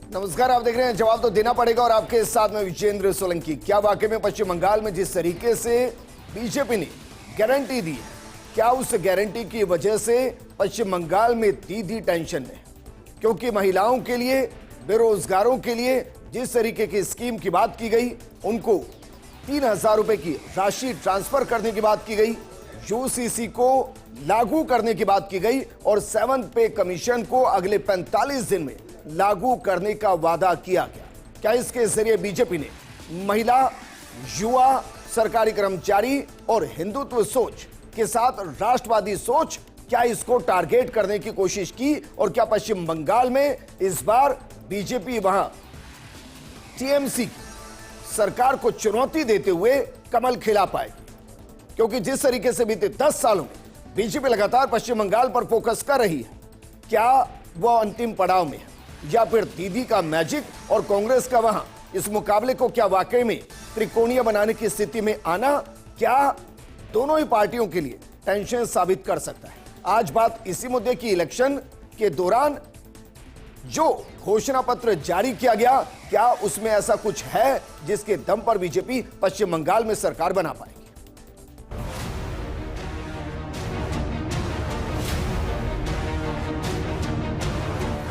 नमस्कार, आप देख रहे हैं जवाब तो देना पड़ेगा और आपके साथ में विजेंद्र सोलंकी। क्या वाकई में पश्चिम बंगाल में जिस तरीके से बीजेपी ने गारंटी दी, क्या उस गारंटी की वजह से पश्चिम बंगाल में दीदी टेंशन में? क्योंकि महिलाओं के लिए, बेरोजगारों के लिए जिस तरीके की स्कीम की बात की गई, उनको 3,000 रुपए की राशि ट्रांसफर करने की बात की गई, यूसीसी को लागू करने की बात की गई और 7th पे कमीशन को अगले 45 दिन में लागू करने का वादा किया गया। क्या इसके जरिए बीजेपी ने महिला, युवा, सरकारी कर्मचारी और हिंदुत्व सोच के साथ राष्ट्रवादी सोच, क्या इसको टारगेट करने की कोशिश की? और क्या पश्चिम बंगाल में इस बार बीजेपी वहां टीएमसी सरकार को चुनौती देते हुए कमल खिला पाएगी? क्योंकि जिस तरीके से बीते 10 सालों में बीजेपी लगातार पश्चिम बंगाल पर फोकस कर रही है, क्या वह अंतिम पड़ाव में है या फिर दीदी का मैजिक और कांग्रेस का वहां इस मुकाबले को क्या वाकई में त्रिकोणीय बनाने की स्थिति में आना, क्या दोनों ही पार्टियों के लिए टेंशन साबित कर सकता है? आज बात इसी मुद्दे की। इलेक्शन के दौरान जो घोषणा पत्र जारी किया गया, क्या उसमें ऐसा कुछ है जिसके दम पर बीजेपी पश्चिम बंगाल में सरकार बना पाएगी?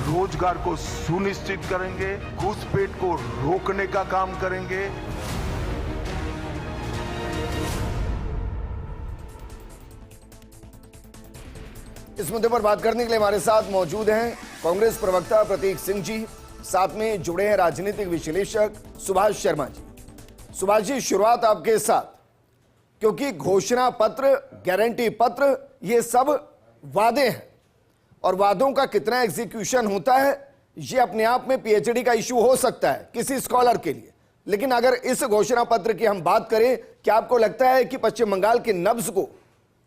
रोजगार को सुनिश्चित करेंगे, घुसपैठ को रोकने का काम करेंगे। इस मुद्दे पर बात करने के लिए हमारे साथ मौजूद हैं कांग्रेस प्रवक्ता प्रतीक सिंह जी, साथ में जुड़े हैं राजनीतिक विश्लेषक सुभाष शर्मा जी। सुभाष जी, शुरुआत आपके साथ, क्योंकि घोषणा पत्र, गारंटी पत्र, ये सब वादे हैं और वादों का कितना एग्जीक्यूशन होता है ये अपने आप में पीएचडी का इशू हो सकता है किसी स्कॉलर के लिए। लेकिन अगर इस घोषणा पत्र की हम बात करें, क्या आपको लगता है कि पश्चिम बंगाल के नब्ज को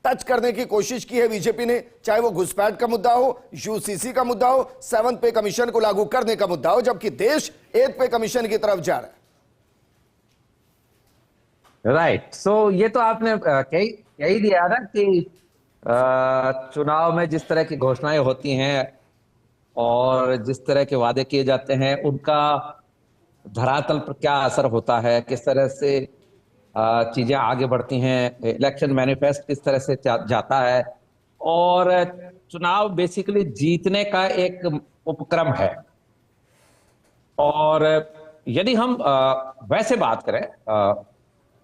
टच करने की कोशिश की है बीजेपी ने? चाहे वो घुसपैठ का मुद्दा हो, यूसीसी का मुद्दा हो, 7th पे कमीशन को लागू करने का मुद्दा हो, जबकि देश 8th पे कमीशन की तरफ जा रहा है। राइट, सो ये तो आपने कह ही दिया ना कि चुनाव में जिस तरह की घोषणाएं होती हैं और जिस तरह के वादे किए जाते हैं, उनका धरातल पर क्या असर होता है, किस तरह से चीजें आगे बढ़ती हैं, इलेक्शन मैनिफेस्ट किस तरह से जाता है। और चुनाव बेसिकली जीतने का एक उपक्रम है। और यदि हम वैसे बात करें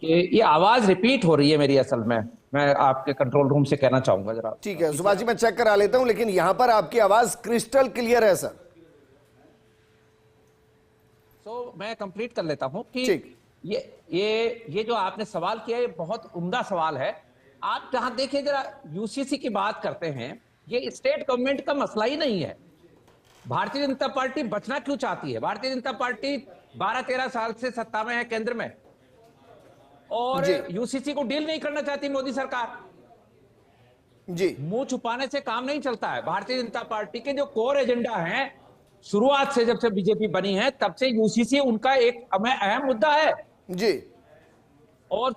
कि ये आवाज रिपीट हो रही है मेरी, असल में मैं आपके कंट्रोल रूम से कहना चाहूंगा जरा। ठीक है सुभाष जी, मैं चेक करा लेता हूं, लेकिन यहां पर आपकी आवाज क्रिस्टल क्लियर है सर। तो मैं कंप्लीट कर लेता हूं कि ये जो आपने सवाल किया, ये बहुत उम्दा सवाल है। आप जहां देखिए जरा, यूसीसी की बात करते हैं, ये स्टेट गवर्नमेंट का मसला ही नहीं है। भारतीय जनता पार्टी बचना क्यों चाहती है? भारतीय जनता पार्टी 12-13 साल से सत्ता में है केंद्र में, और यूसीसी को डील नहीं करना चाहती मोदी सरकार जी। मुंह छुपाने से काम नहीं चलता है। भारतीय जनता पार्टी के जो कोर एजेंडा है, शुरुआत से जब से बीजेपी बनी है तब से यूसीसी उनका एक अहम मुद्दा है जी। और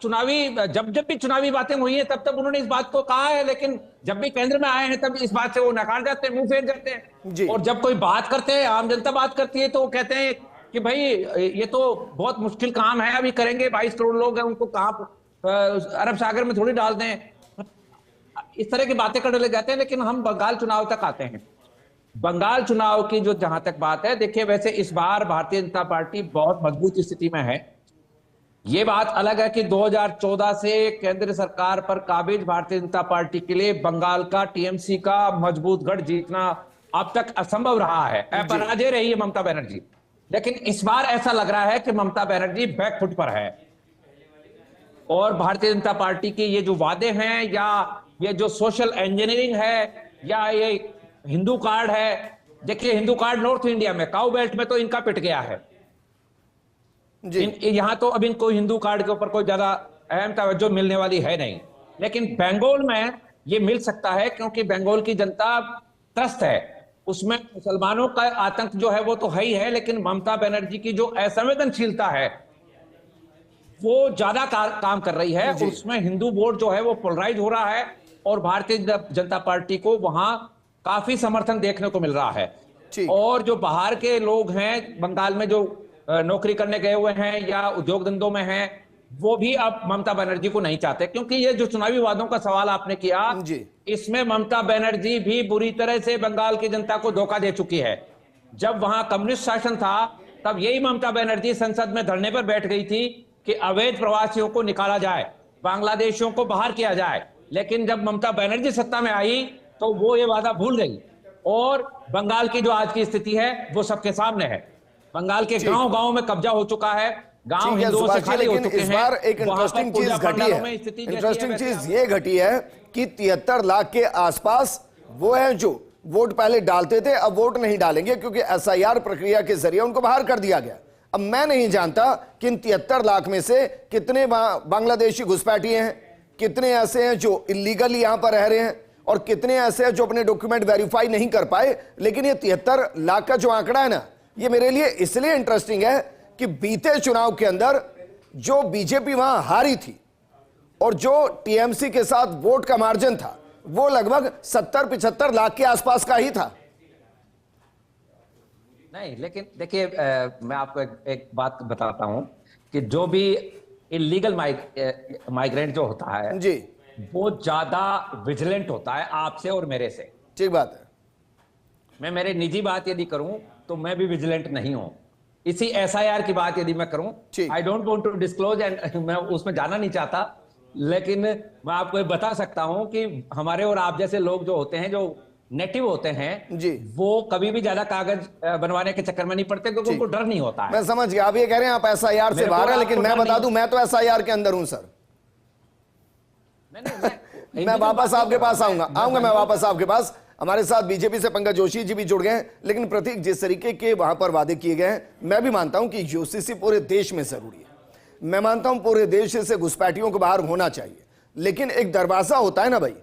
जब भी चुनावी बातें हुई हैं तब उन्होंने इस बात को कहा है, लेकिन जब भी केंद्र में आए हैं तब इस बात से वो नकार जाते हैं, मुंह फेर जाते हैं। और जब कोई बात करते हैं, आम जनता बात करती है, तो वो कहते हैं कि भाई ये तो बहुत मुश्किल काम है, अभी करेंगे, 22 करोड़ लोग हैं, उनको कहां अरब सागर में थोड़ी डाल दें, इस तरह की बातें करने लग जाते हैं। लेकिन हम बंगाल चुनाव तक आते हैं। बंगाल चुनाव की जो जहां तक बात है, देखिए वैसे इस बार भारतीय जनता पार्टी बहुत मजबूत स्थिति में है। ये बात अलग है कि 2014 से केंद्र सरकार पर काबिज भारतीय जनता पार्टी के लिए बंगाल का टीएमसी का मजबूत गढ़ जीतना अब तक असंभव रहा है, अपराजय रही है ममता बनर्जी। लेकिन इस बार ऐसा लग रहा है कि ममता बनर्जी बैकफुट पर है और भारतीय जनता पार्टी के ये जो वादे हैं, या ये जो सोशल इंजीनियरिंग है, या ये हिंदू कार्ड है, देखिए हिंदू कार्ड नॉर्थ इंडिया में, काऊ बेल्ट में तो इनका पिट गया है। यहां तो अब इनको हिंदू कार्ड के ऊपर कोई ज्यादा अहम तवज्जो मिलने वाली है नहीं, लेकिन बंगाल में ये मिल सकता है, क्योंकि बंगाल की जनता त्रस्त है। उसमें मुसलमानों का आतंक जो है वो तो है ही है, लेकिन ममता बनर्जी की जो असंवेदनशीलता है वो ज्यादा काम कर रही है। उसमें हिंदू वोट जो है वो पोलराइज हो रहा है और भारतीय जनता पार्टी को वहां काफी समर्थन देखने को मिल रहा है। और जो बाहर के लोग हैं बंगाल में जो नौकरी करने गए हुए हैं या उद्योग धंधों में हैं, वो भी अब ममता बनर्जी को नहीं चाहते, क्योंकि ये जो चुनावी वादों का सवाल आपने किया, इसमें ममता बनर्जी भी बुरी तरह से बंगाल की जनता को धोखा दे चुकी है। जब वहां कम्युनिस्ट शासन था तब यही ममता बनर्जी संसद में धरने पर बैठ गई थी कि अवैध प्रवासियों को निकाला जाए, बांग्लादेशियों को बाहर किया जाए। लेकिन जब ममता बनर्जी सत्ता में आई तो वो ये वादा भूल गई और बंगाल की जो आज की स्थिति है वो सबके सामने है। बंगाल के गांव-गांव में कब्जा हो चुका है, गांव हिंदुओं से खाली हो चुके हैं। इस बार एक इंटरेस्टिंग चीज घटी है, इंटरेस्टिंग चीज ये घटी है कि 73 लाख के आसपास वो हैं जो वोट पहले डालते थे, अब वोट नहीं डालेंगे क्योंकि एसआईआर प्रक्रिया के जरिए उनको बाहर कर दिया गया। अब मैं नहीं जानता कि इन 73 लाख में से कितने बांग्लादेशी घुसपैठिए हैं, कितने ऐसे हैं जो इलीगली यहां पर रह रहे हैं और कितने ऐसे हैं जो अपने डॉक्यूमेंट वेरीफाई नहीं कर पाए। लेकिन ये 73 लाख का जो आंकड़ा है ना, ये मेरे लिए इसलिए इंटरेस्टिंग है कि बीते चुनाव के अंदर जो बीजेपी वहां हारी थी और जो टीएमसी के साथ वोट का मार्जिन था वो लगभग 70-75 लाख के आसपास का ही था। नहीं, लेकिन देखिए मैं आपको एक बात बताता हूं कि जो भी इलीगल माइग्रेंट जो होता है जी, वो ज्यादा विजिलेंट होता है आपसे और मेरे से। ठीक बात है। मैं मेरे निजी बात यदि करूं तो मैं भी विजिलेंट नहीं हूं। इसी एसआईआर की बात यदि मैं करूं, I don't want to disclose and मैं उसमें जाना नहीं चाहता, लेकिन मैं आपको बता सकता हूं कि हमारे और आप जैसे लोग जो होते हैं, जो नेटिव होते हैं जी, वो कभी भी ज्यादा कागज बनवाने के चक्कर में नहीं पड़ते क्योंकि उनको डर नहीं होता है। मैं समझ गया, आप ये कह रहे हैं आप एसआईआर से बाहर हैं, लेकिन मैं बता दूं मैं तो एसआईआर के अंदर हूं सर। मैं वापस आपके पास आऊंगा मैं वापस आपके पास। हमारे साथ बीजेपी से पंकज जोशी जी भी जुड़ गए हैं। लेकिन प्रतीक, जिस तरीके के वहां पर वादे किए गए हैं, मैं भी मानता हूं कि यूसीसी पूरे देश में जरूरी है। मैं मानता हूं पूरे देश से घुसपैठियों को बाहर होना चाहिए, लेकिन एक दरवाजा होता है ना भाई,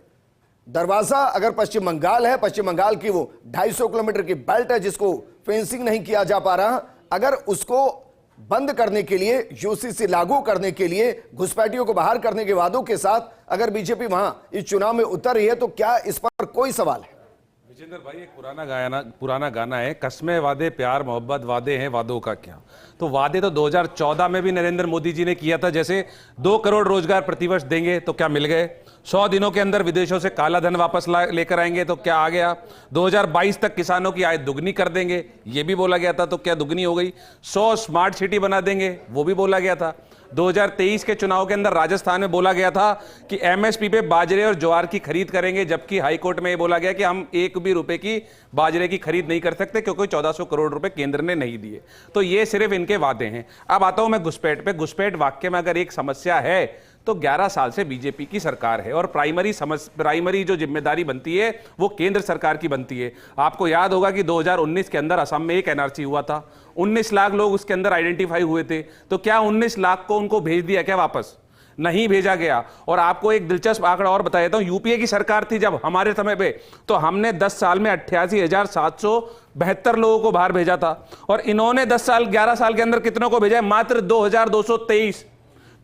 दरवाजा अगर पश्चिम बंगाल है, पश्चिम बंगाल की वो 250 किलोमीटर की बेल्ट है जिसको फेंसिंग नहीं किया जा पा रहा, अगर उसको बंद करने के लिए, यूसीसी लागू करने के लिए, घुसपैठियों को बाहर करने के वादों के साथ अगर बीजेपी वहां इस चुनाव में उतर रही है तो क्या इस पर कोई सवाल है? विजेंद्र भाई, एक पुराना गाना है, कस्में वादे प्यार मोहब्बत वादे हैं वादों का क्या। तो वादे तो 2014 में भी नरेंद्र मोदी जी ने किया था, जैसे 2 करोड़ रोजगार प्रतिवर्ष देंगे, तो क्या मिल गए? 100 दिनों के अंदर विदेशों से काला धन वापस लेकर आएंगे, तो क्या आ गया? 2022 तक किसानों की आय दुगनी कर देंगे, ये भी बोला गया था, तो क्या दुगनी हो गई? 100 स्मार्ट सिटी बना देंगे, वो भी बोला गया था। 2023 के चुनाव के अंदर राजस्थान में बोला गया था कि एमएसपी पे बाजरे और ज्वार की खरीद करेंगे, जबकि हाईकोर्ट में ये बोला गया कि हम 1 भी रुपए की बाजरे की खरीद नहीं कर सकते क्योंकि 1400 करोड़ रुपए केंद्र ने नहीं दिए। तो ये सिर्फ इनके वादे हैं। अब आता हूं मैं घुसपैठ पे। घुसपैठ वाकई में अगर एक समस्या है तो 11 साल से बीजेपी की सरकार है और प्राइमरी जो जिम्मेदारी बनती है वो केंद्र सरकार की बनती है। आपको याद होगा कि 2019 के अंदर असम में एक एनआरसी हुआ था, 19 लाख लोग उसके अंदर आइडेंटिफाई हुए थे, तो क्या 19 लाख को उनको भेज दिया क्या वापस? नहीं भेजा गया। और आपको एक दिलचस्प आंकड़ा और बता देता हूं, यूपीए की सरकार थी जब हमारे समय पे, तो हमने 10 साल में 88,772 लोगों को बाहर भेजा था और इन्होंने 11 साल के अंदर कितनों को भेजा है? मात्र 2,223।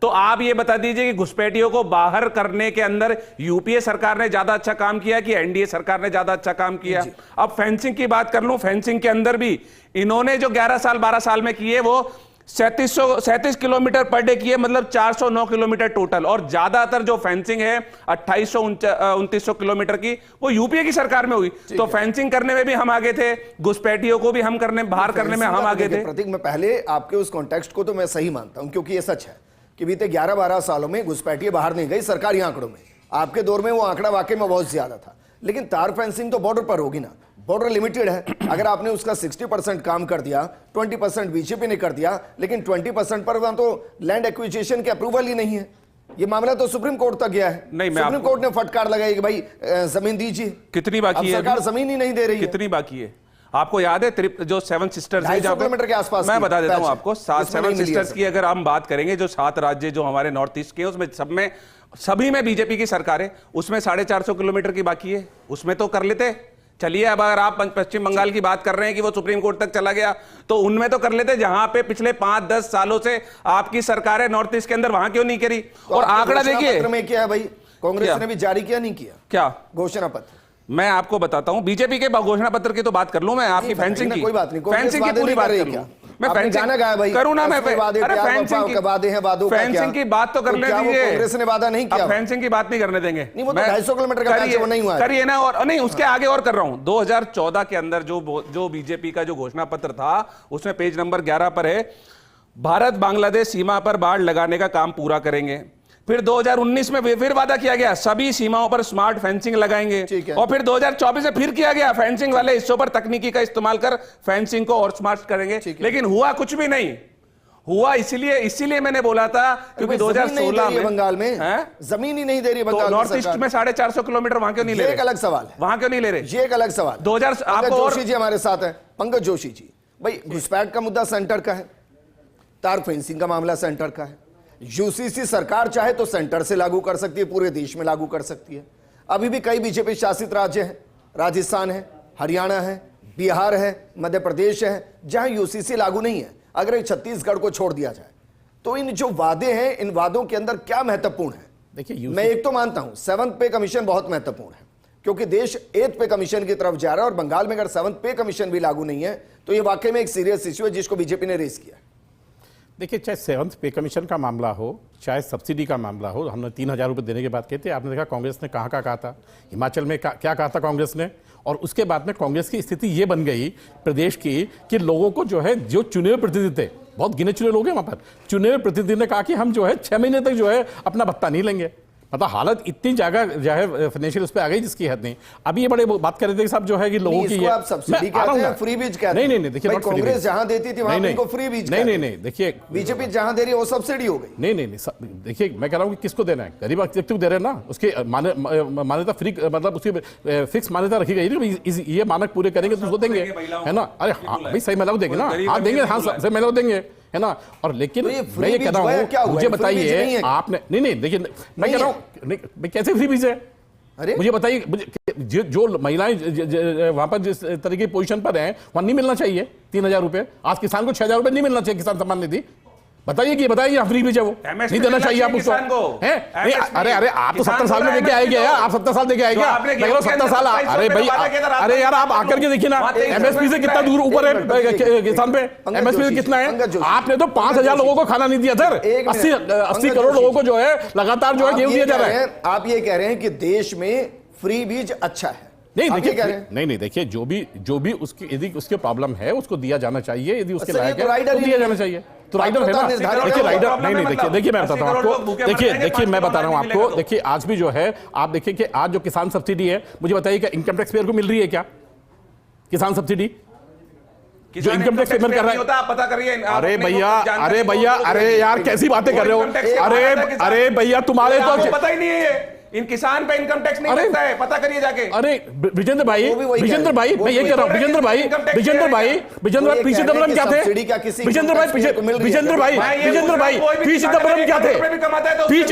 तो आप ये बता दीजिए कि घुसपैठियों को बाहर करने के अंदर यूपीए सरकार ने ज्यादा अच्छा काम किया कि एनडीए सरकार ने ज्यादा अच्छा काम किया? अब फेंसिंग की बात कर लूं, फेंसिंग के अंदर भी इन्होंने जो 11 साल 12 साल में किए वो 37 किलोमीटर पर डे किए, मतलब 409 किलोमीटर टोटल। और ज्यादातर जो फेंसिंग है 2800-2900 किलोमीटर की, वो यूपीए की सरकार में हुई। तो फेंसिंग करने में भी हम आगे थे, घुसपैठियों को भी हम बाहर करने में हम आगे थे। प्रतीक, मैं पहले आपके उस कॉन्टेक्स्ट को तो मैं सही मानता हूं क्योंकि ये सच है कि बीते 11-12 सालों में घुसपैठिए बाहर नहीं गई सरकारी आंकड़ों में। आपके दौर में वो आंकड़ा वाकई में बहुत ज्यादा था, लेकिन तार फेंसिंग तो बॉर्डर पर होगी ना, बॉर्डर लिमिटेड है। अगर आपने उसका 60% काम कर दिया, 20% बीजेपी ने कर दिया, लेकिन 20% पर वहां तो लैंड एक्विजिशन के अप्रूवल ही नहीं है। ये मामला तो सुप्रीम कोर्ट तक गया है। नहीं, सुप्रीम कोर्ट ने फटकार लगाई कि भाई जमीन दीजिए। कितनी बाकी है? सरकार जमीन ही नहीं दे रही है। कितनी बाकी है? आपको याद है जो 7 सिस्टर्स है, 250 किलोमीटर के आसपास, मैं बता देता हूं आपको, 7 सिस्टर्स की अगर हम बात करेंगे, जो 7 राज्य जो हमारे नॉर्थ ईस्ट के, उसमें सभी में बीजेपी की सरकार है, उसमें 450 किलोमीटर की बाकी है, उसमें तो कर लेते। चलिए, अब अगर आप पश्चिम बंगाल की बात कर रहे हैं कि वो सुप्रीम कोर्ट तक चला गया, तो उनमें तो कर लेते, जहां पे पिछले 5-10 सालों से आपकी सरकार है नॉर्थ ईस्ट के अंदर, वहां क्यों नहीं करी? और आंकड़ा देखिए में क्या है भाई, कांग्रेस ने भी जारी किया नहीं किया? क्या घोषणा पत्र? मैं आपको बताता हूं, बीजेपी के घोषणा पत्र की तो बात कर लूं मैं, आपकी फेंसिंग की, कोई बात नहीं, फेंसिंग की पूरी बात कर लूं मैं, गाना गाया भाई, करूं ना मैं, अरे फेंसिंग के वादे हैं, वादों का क्या? फेंसिंग की बात तो करने दीजिए, कांग्रेस ने वादा नहीं किया, फेंसिंग की बात नहीं करने देंगे। नहीं, वो तो 250 किलोमीटर का मैच है, वो नहीं हुआ, करिए ना, और नहीं उसके आगे और कर रहा हूं। 2014 के अंदर जो बीजेपी का जो घोषणा पत्र था उसमें पेज नंबर 11 पर है, भारत बांग्लादेश सीमा पर बाड़ लगाने का काम पूरा करेंगे। फिर 2019 में फिर वादा किया गया, सभी सीमाओं पर स्मार्ट फेंसिंग लगाएंगे। और फिर 2024 में फिर किया गया, फेंसिंग वाले हिस्सों पर तकनीकी का इस्तेमाल कर फेंसिंग को और स्मार्ट करेंगे। लेकिन हुआ कुछ भी नहीं हुआ, इसीलिए मैंने बोला था, क्योंकि 2016 में बंगाल में जमीन ही नहीं दे रही बंगाल, नॉर्थ ईस्ट में 450 किलोमीटर वहां क्यों नहीं ले रहे? एक अलग सवाल है, वहां क्यों नहीं ले रहे? ये एक अलग सवाल। 2000 आपको जोशी जी हमारे साथ है, पंकज जोशी जी, भाई घुसपैठ का मुद्दा सेंटर का है, तार फेंसिंग का मामला सेंटर का है, यूसीसी सरकार चाहे तो सेंटर से लागू कर सकती है, पूरे देश में लागू कर सकती है। अभी भी कई बीजेपी शासित राज्य हैं, राजस्थान है, हरियाणा है, बिहार है, मध्य प्रदेश है, जहां यूसीसी लागू नहीं है। अगर एक छत्तीसगढ़ को छोड़ दिया जाए तो इन जो वादे हैं, इन वादों के अंदर क्या महत्वपूर्ण है? देखिए, मैं एक तो मानता हूं 7th पे कमीशन बहुत महत्वपूर्ण है, क्योंकि देश 8th पे कमीशन की तरफ जा रहा है, और बंगाल में अगर 7th पे कमीशन भी लागू नहीं है तो यह वाकई में एक सीरियस इश्यू है जिसको बीजेपी ने रेस किया। देखिए, चाहे 7th पे कमीशन का मामला हो, चाहे सब्सिडी का मामला हो, हमने 3,000 रुपये देने की बात की थी। आपने देखा कांग्रेस ने कहाँ कहा था, हिमाचल में क्या कहा था कांग्रेस ने, और उसके बाद में कांग्रेस की स्थिति ये बन गई प्रदेश की कि लोगों को जो है, जो चुने हुए प्रतिनिधि थे, बहुत गिने चुने लोग हैं वहाँ पर, चुने हुए प्रतिनिधि ने कहा कि हम जो है 6 महीने तक जो है अपना भत्ता नहीं लेंगे। मतलब हालत इतनी जगह जो है फाइनेंशियल उस पे आ गई जिसकी हद नहीं। अभी ये बड़े बात कर रहे थे साहब जो है कि लोगों की आप सब्सिडी कहते हैं, फ्री बीज कहते हैं। नहीं देखिए, कांग्रेस जहां देती थी वहां इनको फ्री बीज, नहीं देखिए, बीजेपी जहां दे रही है वो सब्सिडी हो गई। नहीं देखिए, मैं कह रहा हूँ कि किसको देना है, गरीब व्यक्ति को दे रहे हैं ना, उसकी मान्यता फ्री, मतलब उसकी फिक्स मान्यता रखी गई, ये मानक पूरे करेंगे तो उसको देंगे, है ना। अरे हाँ भाई, सही महिला को देंगे ना, हाँ देंगे, हाँ सही महिला को देंगे, है ना। और लेकिन मैं ये कह रहा हूँ, मुझे बताइए आपने, नहीं देखिए, मैं कह रहा हूँ कैसे फ्री बीज है, अरे मुझे बताइए, जो महिलाएं वहां पर जिस तरह की पोजीशन पर हैं वहां नहीं मिलना चाहिए 3,000 रुपए। आज किसान को 6,000 रुपए नहीं मिलना चाहिए किसान सम्मान निधि। बताइए फ्री बीज है, वो नहीं देना चाहिए आप उसको, है? अरे आप तो 70 साल में देके आएंगे यार, आप 70 साल देके आएंगे, 70 साल। अरे भाई, अरे यार आप आकर के देखिए ना, एमएसपी से कितना दूर ऊपर है किसान पे, एमएसपी से कितना है? आपने तो 5,000 लोगों को खाना नहीं दिया सर, 80 करोड़ लोगों को जो है लगातार जो है गेहूं दिया जा रहा है। आप ये कह रहे हैं कि देश में फ्री बीज अच्छा है? नहीं देखिए, जो भी उसकी, यदि उसके प्रॉब्लम है उसको दिया जाना चाहिए, यदि उसके लायक है तो दिया जाना चाहिए। तो राइडर है ना, देखिए राइडर, नहीं देखिए मैं बताता हूँ आपको, देखिए मैं बता रहा हूँ आपको, देखिए आज भी जो है, आप देखिए कि आज जो किसान सब्सिडी है, मुझे बताइए क्या इनकम टैक्स पेयर को मिल रही है क्या किसान सब्सिडी? जो इनकम टैक्स पेमेंट कर रहा है, पता करिए। अरे भैया, अरे यार कैसी बातें कर रहे हो? अरे भैया, तुम्हारे तो पता ही नहीं है, इन किसान पे इनकम टैक्स नहीं लगता है, पता करिए जाके। अरे विजेंद्र भाई, मैं ये कह रहा हूँ, विजेंद्र भाई, पी चिदम्बरम क्या थे? विजेंद्र भाई, पी चिदम्बरम क्या थे? पी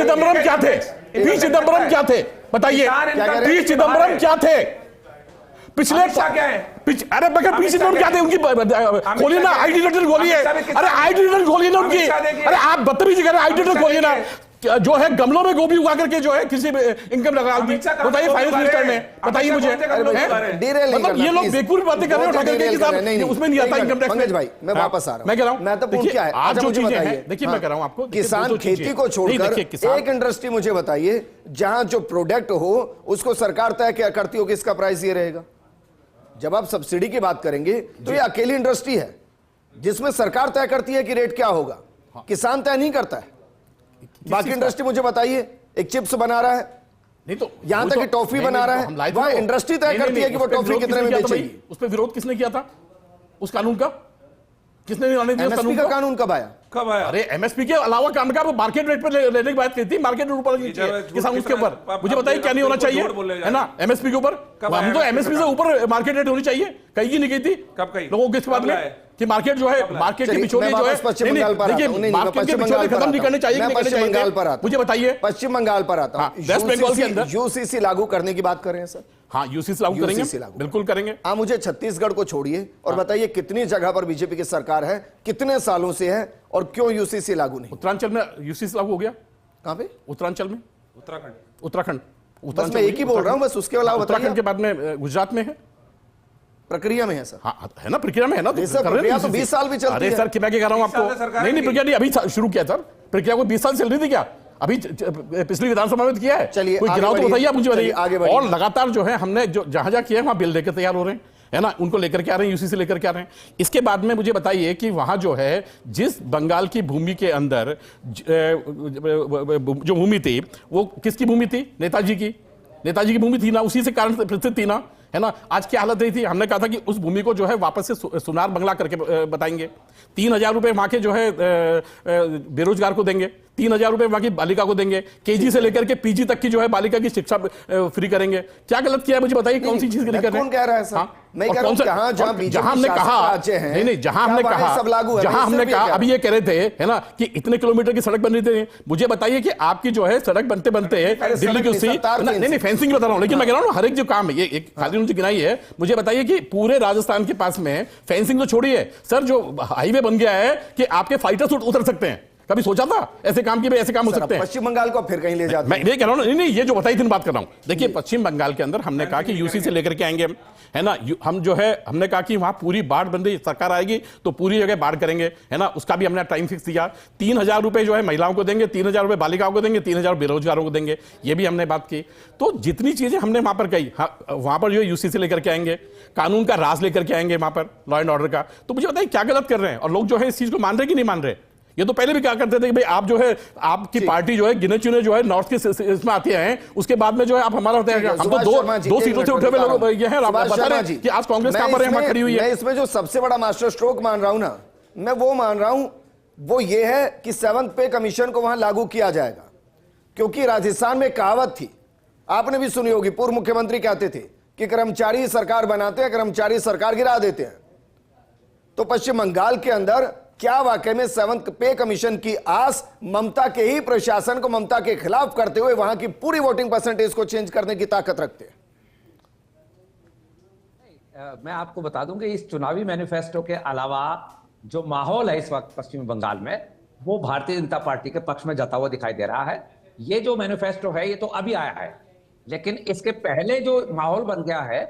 चिदम्बरम क्या थे? बताइए, पी चिदम्बरम क्या थे? पिछले क्या है? अरे बगैर पी चिदम्बरम क्या थे? उनकी खोलिए ना, आईडी रिटर्न खोलिए, अरे आईडी रिटर्न खोलिए ना उनकी। अरे आप बदतमीजी कर रहे हैं, आईडी रिटर्न खोलिए ना, जो है गमलों में गोभी उगा करके जो है किसी इनकम लगा दी। बताइए फाइनेंस मिनिस्टर ने, बताइए मुझे, मतलब ये लोग बेवकूफ बातें कर रहे हैं, उसमें नहीं आता इनकम टैक्स। भाई मैं वापस आ रहा हूं, मैं कह रहा हूं महत्वपूर्ण क्या है आज जो चीजें हैं, देखिए मैं कह रहा हूं आपको, किसान खेती को छोड़कर एक इंडस्ट्री मुझे बताइए जहां जो प्रोडक्ट हो उसको सरकार तय करती हो कि इसका प्राइस ये रहेगा। जब आप सब्सिडी की बात करेंगे तो ये अकेली इंडस्ट्री है जिसमें सरकार तय करती है कि रेट क्या होगा, किसान तय नहीं करता है। बाकी इंडस्ट्री मुझे बताइए, एक चिप्स बना रहा है, नहीं तो यहां तक कि टॉफी बना रहा है, वहां इंडस्ट्री तय करती है कि वो टॉफी कितने में बेचेगी। उस पर विरोध किसने किया था उस कानून का? किसने लाने दिया एमएसपी का कानून कब आया? अरे एमएसपी के अलावा काम का मार्केट रेट पर लेने की बात की थी, मार्केट रेट ऊपर किसान उसके ऊपर। मुझे बताइए क्या नहीं होना चाहिए, है ना, एमएसपी के ऊपर? हम तो एमएसपी से ऊपर मार्केट रेट होनी चाहिए, कहीं की नहीं गई थी। कब कही लोगों के बाद में कि मार्केट जो है, मार्केट के बिचौलिए जो है, देखिए मार्केट के बिचौलिए खत्म नहीं करने चाहिए, पश्चिम बंगाल पर आता, मुझे बताइए पश्चिम बंगाल पर आता हूं, वेस्ट बंगाल के अंदर यूसीसी लागू करने की बात कर रहे हैं सर। हाँ, यूसीसी लागू करेंगे, बिल्कुल करेंगे। आप मुझे छत्तीसगढ़ को छोड़िए और बताइए कितनी जगह पर बीजेपी की सरकार है, कितने सालों से है और क्यों यूसीसी लागू नहीं? उत्तरांचल में यूसीसी लागू हो गया। कहां पे? उत्तरांचल में, उत्तराखंड बस मैं एक ही बोल रहा हूं, बस उसके अलावा उत्तराखंड के बाद में गुजरात में है, प्रक्रिया में है सर। हाँ है ना, प्रक्रिया में है ना, तो सर प्रक्रिया तो 20 साल भी चलती है। अरे सर मैं क्या कह रहा हूं आपको, नहीं प्रक्रिया नहीं अभी शुरू किया सर, प्रक्रिया को 20 साल चल रही थी क्या, अभी पिछली विधानसभा में किया है। चलिए कोई गिनाओ तो बताइए आप मुझे, बताइए। और लगातार जो है हमने जो जहां जहां किया है वहां बिल लेकर तैयार हो रहे हैं, है ना, उनको लेकर के आ रहे हैं, यूसीसी लेकर के आ रहे हैं। इसके बाद में मुझे बताइए कि वहां जो है जिस बंगाल की भूमि के अंदर जो भूमि थी वो किसकी भूमि थी, नेताजी की भूमि थी ना, उसी से कारण प्रसिद्ध थी ना, है ना। आज क्या हालत रही थी, हमने कहा था कि उस भूमि को जो है वापस से सुनार बंगला करके बताएंगे, 3,000 रुपए वहां के जो है बेरोजगार को देंगे, 3,000 रुपए वहां की बालिका को देंगे, केजी से लेकर के पीजी तक की जो है बालिका की शिक्षा फ्री करेंगे। क्या गलत किया है मुझे बताइए, कौन सी चीज के लिए कर रहे हैं? कौन कह रहा है सर? मैं कह रहा हूं जहां हमने कहा अभी ये कह रहे थे, है ना, कि इतने किलोमीटर की सड़क बन रही थी, मुझे बताइए कि आपकी जो है सड़क बनते बनते दिल्ली की उससे नहीं फेंसिंग बता रहा हूं, लेकिन मैं कह रहा हूं हर एक जो काम है, ये एक खाली उन्होंने गिनाई है, मुझे बताइए कि पूरे राजस्थान के पास में फेंसिंग तो छोड़िए सर, जो हाईवे बन गया है कि आपके फाइटर्स उतर सकते हैं, कभी सोचा था ऐसे काम की ऐसे काम हो सकते हैं? पश्चिम बंगाल को फिर कहीं ले जाते मैं ये कह रहा हूं, नहीं ये जो बताई थी बात कर रहा हूं। देखिए पश्चिम बंगाल के अंदर हमने कहा कि यूसी से लेकर के आएंगे, है ना, हम जो है हमने कहा कि वहां पूरी बाढ़ बंदी सरकार आएगी तो पूरी जगह बाढ़ करेंगे, है ना, उसका भी हमने टाइम फिक्स दिया, 3,000 रुपए जो है महिलाओं को देंगे, 3,000 रुपए बालिकाओं को देंगे, 3,000 बेरोजगारों को देंगे, ये भी हमने बात की। तो जितनी चीजें हमने वहां पर कही, वहां पर जो यूसी से लेकर के आएंगे, कानून का राज लेकर के आएंगे वहां पर, लॉ एंड ऑर्डर का, तो मुझे बताइए क्या गलत कर रहे हैं, और लोग जो है इस चीज को मान रहे कि नहीं मान रहे? ये तो पहले भी क्या करते थे कि भाई आप जो है आपकी पार्टी जो है गिने चुने जो है नॉर्थ के इसमें आते हैं, उसके बाद में जो है आप हमारा होते हैं, हम तो दो सीटों से उठे हुए लोग ये हैं, आप बता रहे हैं कि आज कांग्रेस कहां पर है, वहां खड़ी हुई है। मैं इसमें जो सबसे बड़ा मास्टर स्ट्रोक मान रहा हूं ना, मैं वो मान रहा हूं, वो ये है कि 7th पे कमीशन को वहां लागू किया जाएगा, क्योंकि राजस्थान में कहावत थी, आपने भी सुनी होगी, पूर्व मुख्यमंत्री कहते थे कि कर्मचारी सरकार बनाते हैं, कर्मचारी सरकार गिरा देते हैं। तो पश्चिम बंगाल के अंदर क्या वाकई में 7th पे कमीशन की आस ममता के ही प्रशासन को ममता के खिलाफ करते हुए वहां की पूरी वोटिंग परसेंटेज को चेंज करने की ताकत रखते हैं? मैं आपको बता दूं कि इस चुनावी मैनिफेस्टो के अलावा जो माहौल है इस वक्त पश्चिम बंगाल में, वो भारतीय जनता पार्टी के पक्ष में जाता हुआ दिखाई दे रहा है। ये जो मैनिफेस्टो है ये तो अभी आया है, लेकिन इसके पहले जो माहौल बन गया है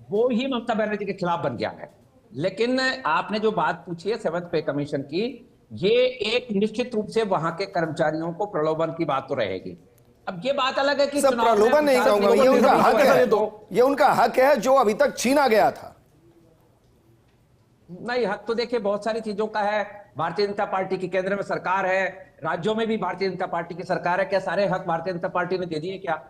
वो ही ममता बनर्जी के खिलाफ बन गया है। लेकिन आपने जो बात पूछी है 7th पे कमीशन की, ये एक निश्चित रूप से वहां के कर्मचारियों को प्रलोभन की बात तो रहेगी। अब ये बात अलग है कि प्रलोभन नहीं कहूंगा, ये उनका हक है, ये उनका हक है जो अभी तक छीना गया था। नहीं, हक तो देखिए बहुत सारी चीजों का है। भारतीय जनता पार्टी की केंद्र में सरकार है, राज्यों में भी भारतीय जनता पार्टी की सरकार है, क्या सारे हक भारतीय जनता पार्टी ने दे दिए क्या?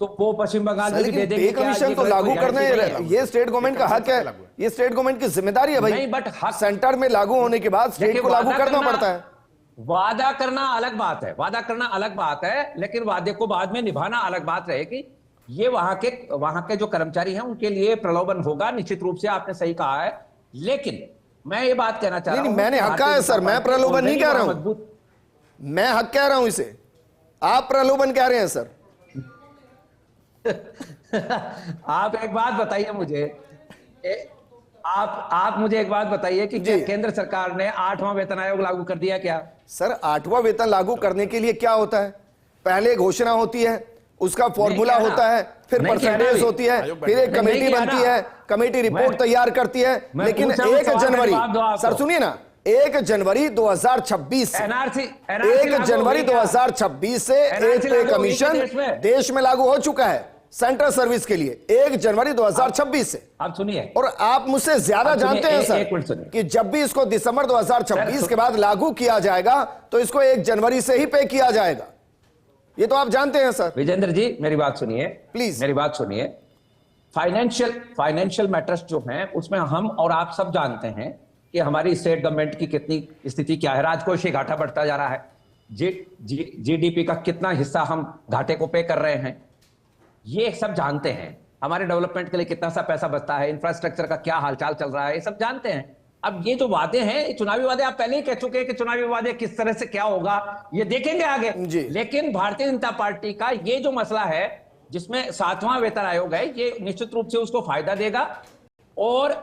तो वो पश्चिम बंगाल में भी दे देंगे क्या? कमीशन को लागू करने ये स्टेट गवर्नमेंट का हक है, ये स्टेट गवर्नमेंट की जिम्मेदारी है भाई। नहीं, बट हक सेंटर में लागू होने के बाद स्टेट को लागू करना पड़ता है। वादा करना अलग बात है, वादा करना अलग बात है, लेकिन वादे को बाद में निभाना अलग बात रहेगी। ये वहां के जो कर्मचारी हैं उनके लिए प्रलोभन होगा, निश्चित रूप से आपने सही कहा है। लेकिन मैं ये बात कहना चाह रहा हूं, मैंने हक कहा है सर, मैं प्रलोभन नहीं कह रहा हूं, मैं हक कह रहा हूं इसे, आप प्रलोभन कह रहे हैं सर। आप एक बात बताइए मुझे, आप मुझे एक बात बताइए कि क्या केंद्र सरकार ने 8वां वेतन आयोग लागू कर दिया क्या? सर 8वां वेतन लागू करने के लिए क्या होता है? पहले घोषणा होती है, उसका फॉर्मूला होता है, फिर परसेंटेज होती है, फिर एक कमेटी बनती है, कमेटी रिपोर्ट तैयार करती है। लेकिन 1 जनवरी, सर सुनिए ना, 1 जनवरी 2026 1 जनवरी 2026 से 8th पे कमीशन देश में लागू हो चुका है सेंट्रल सर्विस के लिए, 1 जनवरी 2026 से। आप सुनिए, और आप मुझसे ज्यादा जानते हैं सर कि जब भी इसको दिसंबर 2026 के बाद लागू किया जाएगा तो इसको 1 जनवरी से ही पे किया जाएगा, ये तो आप जानते हैं सर। विजेंद्र जी मेरी बात सुनिए प्लीज, मेरी बात सुनिए। फाइनेंशियल मैटर्स जो हैं उसमें हम और आप सब जानते हैं कि हमारी स्टेट गवर्नमेंट की कितनी स्थिति क्या है, राजकोषीय घाटा बढ़ता जा रहा है, जीडीपी का कितना हिस्सा हम घाटे को पे कर रहे हैं, ये सब जानते हैं। हमारे डेवलपमेंट के लिए कितना सा पैसा बचता है, इंफ्रास्ट्रक्चर का क्या हालचाल चल रहा है, ये सब जानते हैं। अब ये जो वादे हैं, चुनावी वादे, आप पहले ही कह चुके हैं कि चुनावी वादे किस तरह से क्या होगा ये देखेंगे आगे। लेकिन भारतीय जनता पार्टी का ये जो मसला है जिसमें 7वां वेतन आयोग है, ये निश्चित रूप से उसको फायदा देगा। और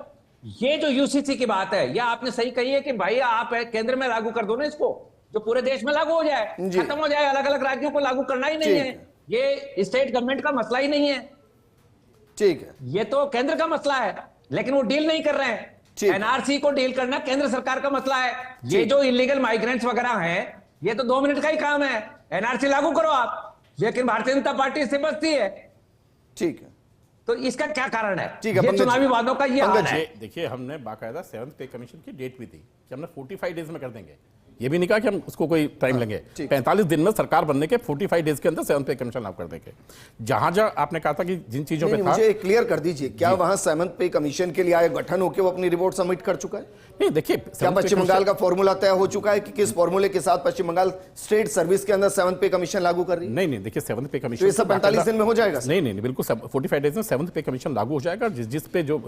ये जो यूसीसी की बात है, यह आपने सही कही है कि भाई आप केंद्र में लागू कर दो ना इसको, जो पूरे देश में लागू हो जाए, खत्म हो जाए, अलग अलग राज्यों को लागू करना ही नहीं है। ये स्टेट गवर्नमेंट का मसला ही नहीं है, ठीक है, ये तो केंद्र का मसला है, लेकिन वो डील नहीं कर रहे ठीक। हैं। एनआरसी को डील करना केंद्र सरकार का मसला है। ये जो इलीगल माइग्रेंट्स वगैरह हैं, ये तो 2 मिनट का ही काम है। एनआरसी लागू करो आप, लेकिन भारतीय जनता पार्टी इससे बचती है। ठीक है, तो इसका क्या कारण है? ठीक है, ये पंकज चुनावी जी। वादों का ये हाल है। देखिए हमने बाकायदा 7th पे कमीशन की डेट भी दी कि हमने 45 डेज में कर देंगे। ये भी नहीं कहा कि हम उसको कोई टाइम लेंगे। ठीक। 45 दिन में सरकार बनने के 45 डेज के अंदर 7th पे कमीशन लागू कर देंगे। जहां जहां आपने कहा था कि जिन चीजों पे नहीं, था, मुझे क्लियर कर दीजिए, क्या वहां 7th पे कमीशन के लिए आयोग गठन होकर वो अपनी रिपोर्ट सबमिट कर चुका है? नहीं देखिए क्या 7th पे पश्चिम बंगाल का फॉर्मूला तय हो चुका है कि किस फॉर्मूले के साथ पश्चिम बंगाल स्टेट सर्विस के अंदर 7th पे कमीशन लागू कर रही है? नहीं देखिए 7th पे कमीशन तो ये सब 45 दिन में हो जाएगा? नहीं बिल्कुल 45 डेज में 7th पे कमीशन लागू हो जाएगा। जिस पे जो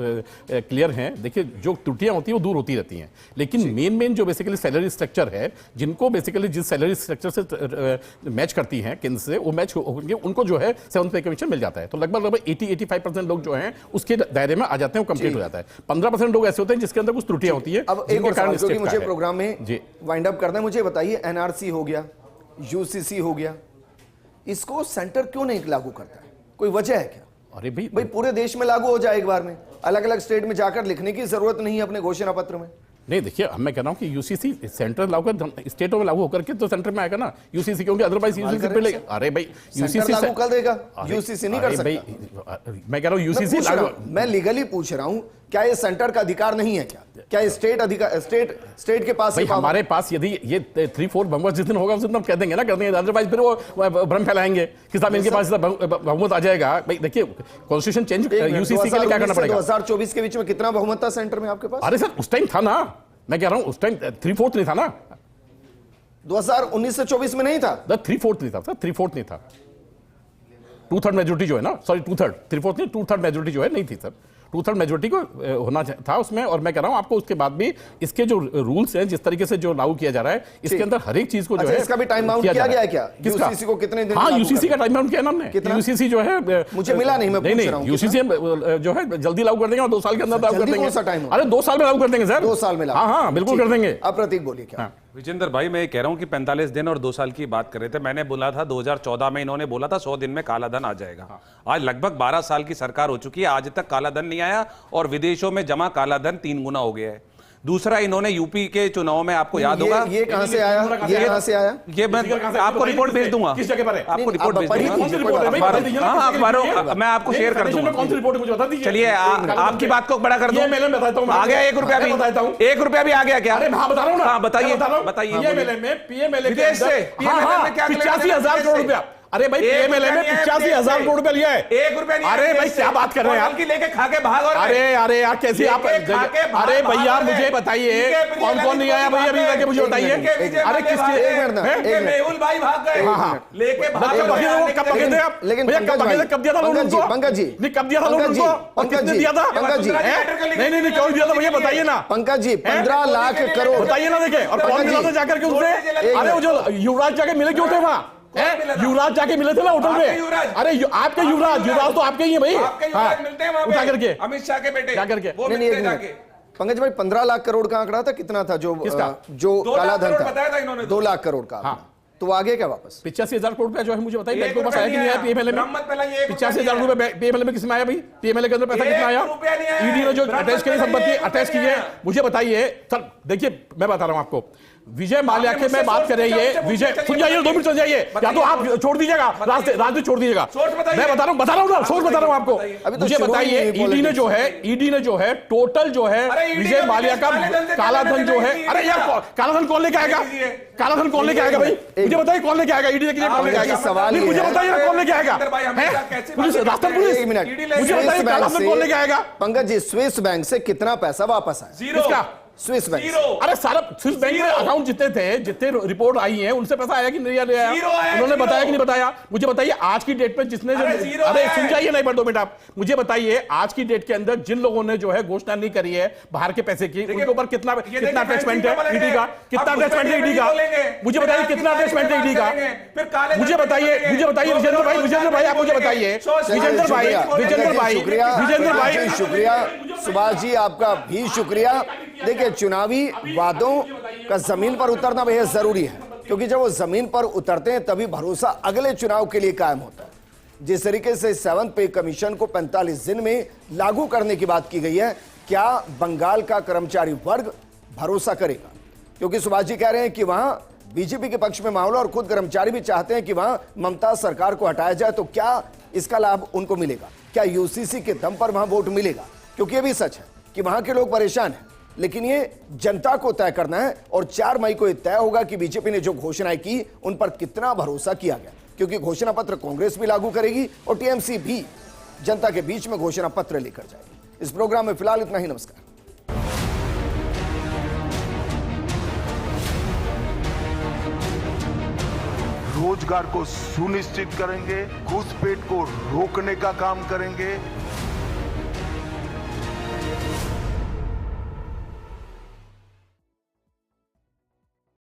क्लियर हैं, देखिए जो त्रुटियां होती हैं वो दूर होती रहती हैं, लेकिन मेन जो बेसिकली सैलरी स्ट्रक्चर है, जिनको बेसिकली जिस सैलरी स्ट्रक्चर से मैच करती हैं केंद्र से, वो मैच होंगे, उनको जो है 7th पे कमीशन मिल जाता है। तो लगभग 80-85% लोग जो हैं उसके दायरे में आ जाते हैं, वो कंप्लीट हो जाता है। 15% लोग ऐसे होते हैं जिसके अंदर कुछ त्रुटियां होती है। अब एक और सवाल, क्योंकि मुझे प्रोग्राम में वाइंड अप करना है, मुझे बताइए, एनआरसी हो गया, यूसीसी हो गया, इसको सेंटर क्यों नहीं लागू करता है? कोई वजह है क्या? अरे भाई पूरे देश में लागू हो जाए एक बार में, अलग अलग स्टेट में जाकर लिखने की जरूरत नहीं है अपने घोषणा पत्र में। नहीं देखिए मैं कह रहा हूं कि यूसीसी सेंटर लागू कर, स्टेटों में लागू होकर के तो सेंटर में आएगा ना यूसीसी, क्योंकि अदरवाइज यूसीसी पे लेगा। अरे भाई यूसीसी लागू कर देगा, यूसीसी नहीं कर सकता। मैं कह रहा हूं यूसीसी लागू, मैं लीगली पूछ रहा हूं, क्या ये सेंटर का अधिकार नहीं है? क्या ये स्टेट अधिकार, स्टेट के पास? हमारे पास यदि ये 3/4 बहुमत जिस दिन होगा उस दिन हम कह देंगे ना, कर देंगे, अदरवाइज फिर वो भ्रम फैलाएंगे कि साहब इनके पास बहुमत आ जाएगा। भाई देखिए कॉन्स्टिट्यूशन चेंज यूसीसी के लिए क्या करना पड़ेगा? 2024 के बीच में कितना बहुमत था सेंटर में आपके पास? अरे सर उस टाइम था ना, मैं कह रहा हूं उस टाइम 3/4 नहीं था ना, 2019 से 24 में नहीं था। 3/4 नहीं था सर, 3/4 नहीं था। 2/3 मेजोरिटी जो है ना, सॉरी 2/3, 3/4 नहीं, 2/3 मेजोरिटी जो है नहीं थी सर। 2/3 मेजोरिटी को होना था उसमें। और मैं कह रहा हूं आपको उसके बाद भी इसके जो रूल्स हैं, जिस तरीके से जो लागू किया जा रहा है, इसके अंदर हर एक चीज को जो है इसका भी टाइम बाउंड किया गया है क्या? यूसीसी को कितने दिन? हाँ यूसीसी का टाइम बाउंड किया ना हमने। यूसीसी जो है मुझे मिला नहीं, मैं पूछ रहा हूं। यूसीसी जो है जल्दी लागू कर देंगे और 2 साल के अंदर लागू कर देंगे। अरे 2 साल में लागू कर देंगे सर, 2 साल में। हाँ बिल्कुल कर देंगे। अब प्रतीक बोलिए क्या? विजेंद्र भाई मैं कह रहा हूं कि 45 दिन और 2 साल की बात कर रहे थे। मैंने बोला था 2014 में, इन्होंने बोला था 100 दिन में काला धन आ जाएगा। आज लगभग 12 साल की सरकार हो चुकी है, आज तक काला धन नहीं आया और विदेशों में जमा काला धन 3 गुना हो गया है। दूसरा, इन्होंने यूपी के चुनाव में आपको याद होगा, ये कहां से आया? ये कहां से आया? ये मैं आपको रिपोर्ट भेज दूंगा। किस जगह पर है? आपको रिपोर्ट भेज दूंगा। हाँ अखबारों, मैं आपको शेयर कर दूंगा। कौन सी रिपोर्ट मुझे बता दीजिए। चलिए आपकी बात को बड़ा कर दूं। मैं बताता हूं, आ गया 1 रुपया भी, बताता हूं। 1 रुपया भी आ गया क्या? अरे हाँ बता रहा हूं ना। हाँ बताइए बताइए। पीएमएलए में विदेश से 85,000 करोड़ रुपया। अरे भाई पीएमएलए में 85,000 करोड़ रुपया लिया है। 1 रुपया नहीं। अरे भाई क्या बात कर रहे हैं आप? लेके खा के भाग। और अरे यार कैसे आप? अरे भैया मुझे बताइए कौन कौन नहीं आया भैया अभी जाके मुझे बताइए। अरे किसके? मेहुल भाई भाग गए लेके कब पकड़े थे आप? लेकिन कब दिया था लोन उनको? पंकज जी, नहीं कब दिया था लोन उनको? और किसने दिया था? पंकज जी, नहीं कौन दिया था भैया बताइए ना। पंकज जी 15 लाख करोड़ बताइए ना। देखे और कौन मिला था जाकर के उनसे? अरे वो जो युवराज जाके मिले क्यों थे वहाँ? युवराज जाके मिले थे ना होटल में। अरे आपके युवराज तो आपके ही है भाई। मिलते हैं क्या करके? अमित शाह के बेटे क्या करके? पंकज भाई 15 लाख करोड़ का आंकड़ा था, कितना था जो काला धन था? 2 लाख करोड़ का। तो आगे क्या वापस? 85,000 करोड़ रुपया जो है मुझे बताइए बैंक के पास आया कि नहीं आया पीएमएलए में? 85,000 रुपए पीएमएलए में किसमें आया भाई? पीएमएलए के अंदर पैसा कितना आया? ईडी ने जो अटैच की संपत्ति अटैच की है, मुझे बताइए सर। देखिए मैं बता रहा हूं आपको, विजय माल्या के मैं बात कर रही है। विजय सुन जाइए, 2 मिनट सुन जाइए, या तो आप छोड़ दीजिएगा, राजनीति छोड़ दीजिएगा। मैं बता रहा हूँ ना, सोर्स बता रहा हूँ आपको। मुझे बताइए ईडी ने जो है टोटल जो है विजय माल्या का काला धन जो है। अरे यार काला धन कौन लेके आएगा? काला धन कौन लेके आएगा भाई? मुझे बताइए कौन लेके आएगा? ईडी ने कौन लेके आएगा? सवाल मुझे बताइए कौन लेके आएगा? Police, Rajasthan police. एक मिनट, मुझे बताइए काला धन कौन लेके आएगा? पंकज जी स्विस बैंक से कितना पैसा वापस आया? किसका? Swiss bank. अरे सारा स्विस बैंक में अकाउंट जितने थे, जितने रिपोर्ट आई है, उनसे पैसा आया कि नहीं आया? उन्होंने बताया कि नहीं बताया? मुझे बताइए आज की डेट पे जिसने अरे सुन जाइए नहीं पर 2 मिनट आप मुझे बताइए आज की डेट के अंदर जिन लोगों ने जो है घोषणा नहीं करी है बाहर के पैसे की, उनके ऊपर कितना अटैचमेंट है ईडी का? कितना अटैचमेंट है ईडी का? मुझे बताइए कितना अटैचमेंट है ईडी का? मुझे बताइए विजेंद्र भाई आप मुझे बताइए। विजेंद्र भाई शुक्रिया सुभाष जी, आपका भी शुक्रिया। देखिए चुनावी वादों का जमीन पर उतरना बेहद जरूरी है, क्योंकि जब वो जमीन पर उतरते हैं तभी भरोसा अगले चुनाव के लिए कायम होता है। जिस तरीके से 7th पे कमीशन को 45 दिन में लागू करने की बात की गई है, क्या बंगाल का कर्मचारी वर्ग भरोसा करेगा? क्योंकि सुभाष जी कह रहे हैं कि वहां बीजेपी के पक्ष में माहौल और खुद कर्मचारी भी चाहते हैं कि वहां ममता सरकार को हटाया जाए, तो क्या इसका लाभ उनको मिलेगा? क्या यूसीसी के दम पर वहां वोट मिलेगा? क्योंकि यह भी सच है कि वहां के लोग परेशान हैं, लेकिन ये जनता को तय करना है और 4 मई को यह तय होगा कि बीजेपी ने जो घोषणाएं की उन पर कितना भरोसा किया गया, क्योंकि घोषणा पत्र कांग्रेस भी लागू करेगी और टीएमसी भी जनता के बीच में घोषणा पत्र लेकर जाएगी। इस प्रोग्राम में फिलहाल इतना ही। नमस्कार। रोजगार को सुनिश्चित करेंगे, घुसपैठ को रोकने का काम करेंगे,